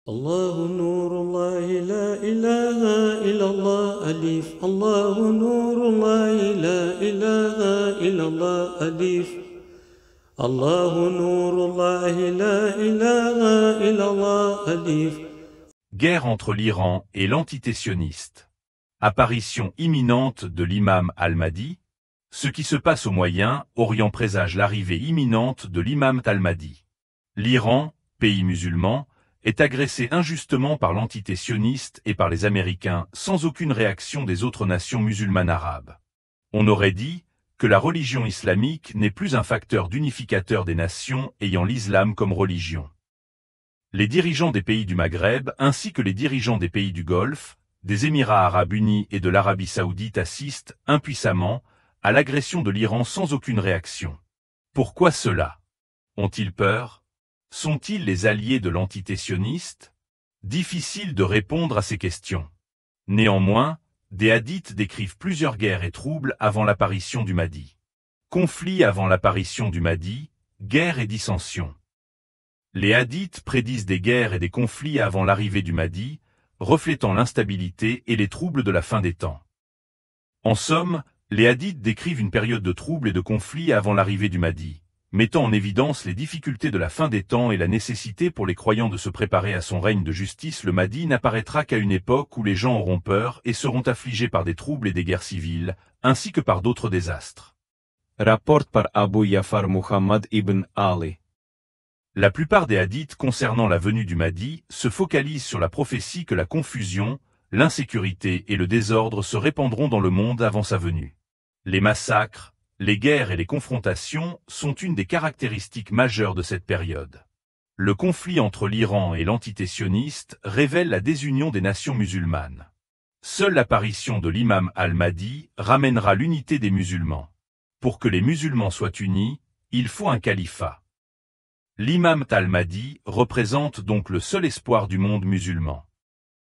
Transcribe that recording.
الله نور الله لا إله إلا الله أليف الله نور الله لا إله إلا الله أليف الله نور الله لا إله إلا الله أليف. Guerre entre l'Iran et l'entité sioniste. Apparition imminente de l'imam al-Mahdi. Ce qui se passe au Moyen-Orient présage l'arrivée imminente de l'imam al-Mahdi. L'Iran, pays musulman, est agressé injustement par l'entité sioniste et par les Américains sans aucune réaction des autres nations musulmanes arabes. On aurait dit que la religion islamique n'est plus un facteur d'unificateur des nations ayant l'islam comme religion. Les dirigeants des pays du Maghreb ainsi que les dirigeants des pays du Golfe, des Émirats arabes unis et de l'Arabie saoudite assistent impuissamment à l'agression de l'Iran sans aucune réaction. Pourquoi cela? Ont-ils peur? Sont-ils les alliés de l'entité sioniste? Difficile de répondre à ces questions. Néanmoins, des hadiths décrivent plusieurs guerres et troubles avant l'apparition du Mahdi. Conflits avant l'apparition du Mahdi, guerres et dissensions. Les hadiths prédisent des guerres et des conflits avant l'arrivée du Mahdi, reflétant l'instabilité et les troubles de la fin des temps. En somme, les hadiths décrivent une période de troubles et de conflits avant l'arrivée du Mahdi, mettant en évidence les difficultés de la fin des temps et la nécessité pour les croyants de se préparer à son règne de justice. Le Mahdi n'apparaîtra qu'à une époque où les gens auront peur et seront affligés par des troubles et des guerres civiles, ainsi que par d'autres désastres. Rapporte par Abu Ja'far Muhammad ibn Ali. La plupart des hadiths concernant la venue du Mahdi se focalisent sur la prophétie que la confusion, l'insécurité et le désordre se répandront dans le monde avant sa venue. Les massacres, les guerres et les confrontations sont une des caractéristiques majeures de cette période. Le conflit entre l'Iran et l'entité sioniste révèle la désunion des nations musulmanes. Seule l'apparition de l'imam al-Mahdi ramènera l'unité des musulmans. Pour que les musulmans soient unis, il faut un califat. L'imam al-Mahdi représente donc le seul espoir du monde musulman.